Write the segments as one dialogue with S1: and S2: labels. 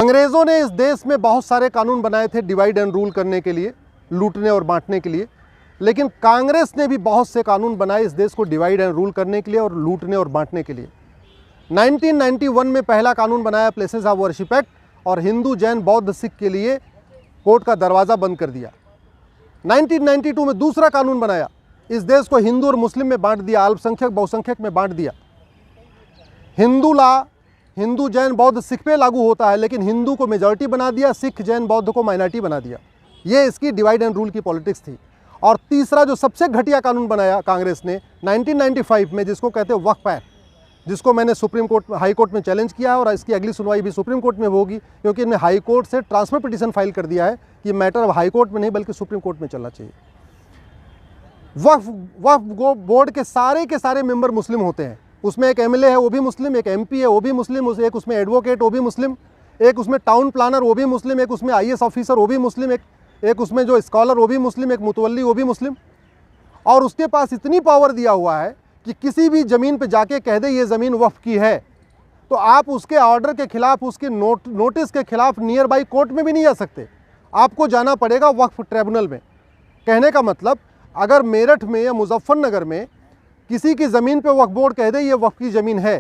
S1: अंग्रेज़ों ने इस देश में बहुत सारे कानून बनाए थे डिवाइड एंड रूल करने के लिए, लूटने और बांटने के लिए, लेकिन कांग्रेस ने भी बहुत से कानून बनाए इस देश को डिवाइड एंड रूल करने के लिए और लूटने और बांटने के लिए। 1991 में पहला कानून बनाया प्लेसेस ऑफ वर्शिप एक्ट, और हिंदू, जैन, बौद्ध, सिख के लिए कोर्ट का दरवाज़ा बंद कर दिया। 1992 में दूसरा कानून बनाया, इस देश को हिंदू और मुस्लिम में बांट दिया, अल्पसंख्यक बहुसंख्यक में बांट दिया। हिंदू लॉ हिंदू, जैन, बौद्ध, सिख पे लागू होता है, लेकिन हिंदू को मेजॉरिटी बना दिया, सिख, जैन, बौद्ध को माइनॉरिटी बना दिया। ये इसकी डिवाइड एंड रूल की पॉलिटिक्स थी। और तीसरा जो सबसे घटिया कानून बनाया कांग्रेस ने 1995 में, जिसको कहते हैं वक्फ एक्ट, जिसको मैंने सुप्रीम कोर्ट, हाई कोर्ट में चैलेंज किया है, और इसकी अगली सुनवाई भी सुप्रीम कोर्ट में होगी, क्योंकि इन्हें हाई कोर्ट से ट्रांसफर पिटीशन फाइल कर दिया है कि मैटर अब हाई कोर्ट में नहीं बल्कि सुप्रीम कोर्ट में चलना चाहिए। वक्फ बोर्ड के सारे मेंबर मुस्लिम होते हैं। उसमें एक एमएलए है वो भी मुस्लिम, एक एमपी है वो भी मुस्लिम, एक उसमें एडवोकेट वो भी मुस्लिम, एक उसमें टाउन प्लानर वो भी मुस्लिम, एक उसमें आईएएस ऑफिसर वो भी मुस्लिम, एक उसमें जो स्कॉलर वो भी मुस्लिम, एक मुतवल्ली वो भी मुस्लिम। और उसके पास इतनी पावर दिया हुआ है कि किसी भी ज़मीन पे जाके कह दे ये ज़मीन वक्फ की है, तो आप उसके ऑर्डर के खिलाफ, उसके नोटिस के खिलाफ नियर बाई कोर्ट में भी नहीं जा सकते, आपको जाना पड़ेगा वक्फ ट्रिब्यूनल में। कहने का मतलब, अगर मेरठ में या मुजफ्फरनगर में किसी की ज़मीन पे वक्फ बोर्ड कह दे ये वक्फ की ज़मीन है,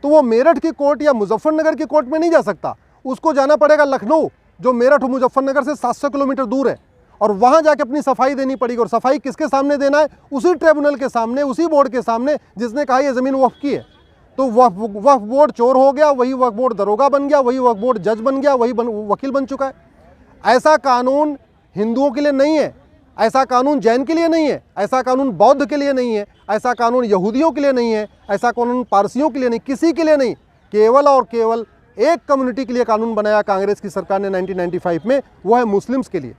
S1: तो वो मेरठ की कोर्ट या मुजफ्फरनगर की कोर्ट में नहीं जा सकता, उसको जाना पड़ेगा लखनऊ, जो मेरठ और मुजफ्फरनगर से 700 किलोमीटर दूर है, और वहाँ जाके अपनी सफाई देनी पड़ेगी। और सफाई किसके सामने देना है? उसी ट्रिब्यूनल के सामने, उसी बोर्ड के सामने जिसने कहा ये ज़मीन वक्फ की है। तो वक्फ बोर्ड चोर हो गया, वही वक्फ बोर्ड दरोगा बन गया, वही वक्फ बोर्ड जज बन गया, वही वकील बन चुका है। ऐसा कानून हिंदुओं के लिए नहीं है, ऐसा कानून जैन के लिए नहीं है, ऐसा कानून बौद्ध के लिए नहीं है, ऐसा कानून यहूदियों के लिए नहीं है, ऐसा कानून पारसियों के लिए नहीं, किसी के लिए नहीं। केवल और केवल एक कम्युनिटी के लिए कानून बनाया कांग्रेस की सरकार ने 1995 में, वो है मुस्लिम्स के लिए।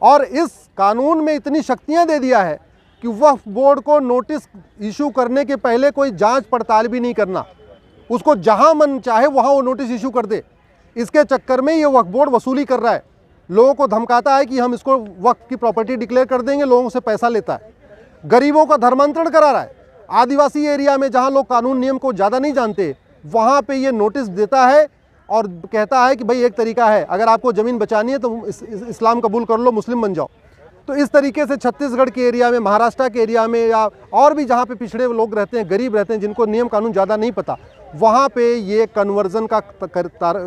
S1: और इस कानून में इतनी शक्तियां दे दिया है कि वक्फ बोर्ड को नोटिस इशू करने के पहले कोई जांच पड़ताल भी नहीं करना, उसको जहां मन चाहे वहां वो नोटिस इशू कर दे। इसके चक्कर में ये वक्फ बोर्ड वसूली कर रहा है, लोगों को धमकाता है कि हम इसको वक्फ की प्रॉपर्टी डिक्लेयर कर देंगे, लोगों से पैसा लेता है, गरीबों का धर्मांतरण करा रहा है। आदिवासी एरिया में जहां लोग कानून नियम को ज़्यादा नहीं जानते, वहां पे ये नोटिस देता है और कहता है कि भाई एक तरीका है, अगर आपको ज़मीन बचानी है तो इस्लाम कबूल कर लो, मुस्लिम बन जाओ। तो इस तरीके से छत्तीसगढ़ के एरिया में, महाराष्ट्र के एरिया में, या और भी जहाँ पे पिछड़े लोग रहते हैं, गरीब रहते हैं, जिनको नियम कानून ज़्यादा नहीं पता, वहाँ पे ये कन्वर्जन का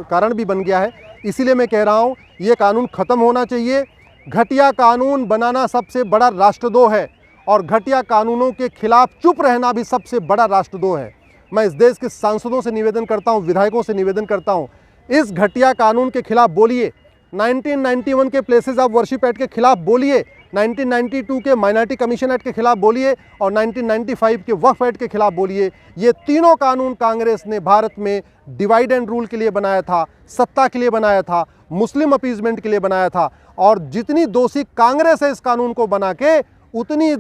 S1: कारण भी बन गया है। इसीलिए मैं कह रहा हूँ ये कानून ख़त्म होना चाहिए। घटिया कानून बनाना सबसे बड़ा राष्ट्रद्रोह है, और घटिया कानूनों के खिलाफ चुप रहना भी सबसे बड़ा राष्ट्रद्रोह है। मैं इस देश के सांसदों से निवेदन करता हूं, विधायकों से निवेदन करता हूं, इस घटिया कानून के खिलाफ बोलिए। 1991 के प्लेसेस ऑफ वर्शिप एक्ट के खिलाफ बोलिए, 1992 के माइनॉरिटी कमीशन एक्ट के खिलाफ बोलिए, और 1995 के वक्फ एक्ट के खिलाफ बोलिए। ये तीनों कानून कांग्रेस ने भारत में डिवाइड एंड रूल के लिए बनाया था, सत्ता के लिए बनाया था, मुस्लिम अपीजमेंट के लिए बनाया था। और जितनी दोषी कांग्रेस है इस कानून को बना के, उतने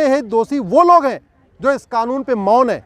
S1: ही दोषी वो लोग हैं जो इस कानून पे मौन है।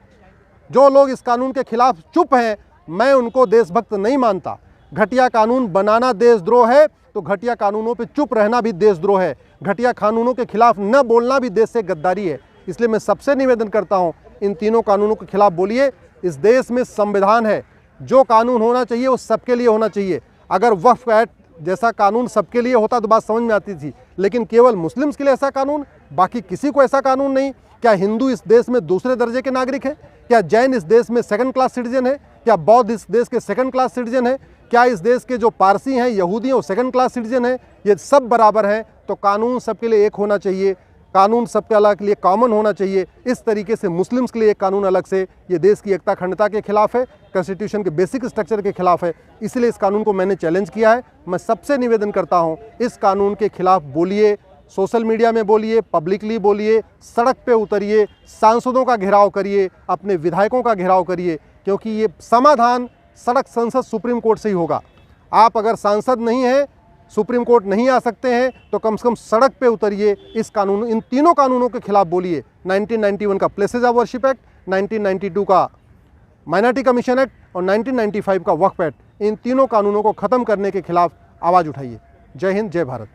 S1: जो लोग इस कानून के खिलाफ चुप हैं, मैं उनको देशभक्त नहीं मानता। घटिया कानून बनाना देशद्रोह है, तो घटिया कानूनों पे चुप रहना भी देशद्रोह है। घटिया कानूनों के खिलाफ न बोलना भी देश से गद्दारी है। इसलिए मैं सबसे निवेदन करता हूं, इन तीनों कानूनों के खिलाफ बोलिए। इस देश में संविधान है, जो कानून होना चाहिए वो सबके लिए होना चाहिए। अगर वक्फ एक्ट जैसा कानून सबके लिए होता तो बात समझ में आती थी, लेकिन केवल मुस्लिम्स के लिए ऐसा कानून, बाकी किसी को ऐसा कानून नहीं। क्या हिंदू इस देश में दूसरे दर्जे के नागरिक हैं? क्या जैन इस देश में सेकंड क्लास सिटीजन है? क्या बौद्ध इस देश के सेकंड क्लास सिटीजन है? क्या इस देश के जो पारसी हैं, यहूदी हैं, वो सेकंड क्लास सिटीजन है? ये सब बराबर हैं। तो कानून सबके लिए एक होना चाहिए, कानून सबके अलग के लिए कॉमन होना चाहिए। इस तरीके से मुस्लिम्स के लिए एक कानून अलग से, ये देश की एकता अखंडता के खिलाफ है, कॉन्स्टिट्यूशन के बेसिक स्ट्रक्चर के खिलाफ है। इसलिए इस कानून को मैंने चैलेंज किया है। मैं सबसे निवेदन करता हूँ, इस कानून के खिलाफ बोलिए, सोशल मीडिया में बोलिए, पब्लिकली बोलिए, सड़क पे उतरिए, सांसदों का घेराव करिए, अपने विधायकों का घेराव करिए, क्योंकि ये समाधान सड़क, संसद, सुप्रीम कोर्ट से ही होगा। आप अगर सांसद नहीं हैं, सुप्रीम कोर्ट नहीं आ सकते हैं, तो कम से कम सड़क पे उतरिए, इस कानून, इन तीनों कानूनों के खिलाफ बोलिए। 1991 का प्लेसेस ऑफ वर्शिप एक्ट, 1992 का माइनॉरिटी कमीशन एक्ट और 1995 का वक्फ एक्ट, इन तीनों कानूनों को ख़त्म करने के खिलाफ आवाज़ उठाइए। जय हिंद, जय भारत।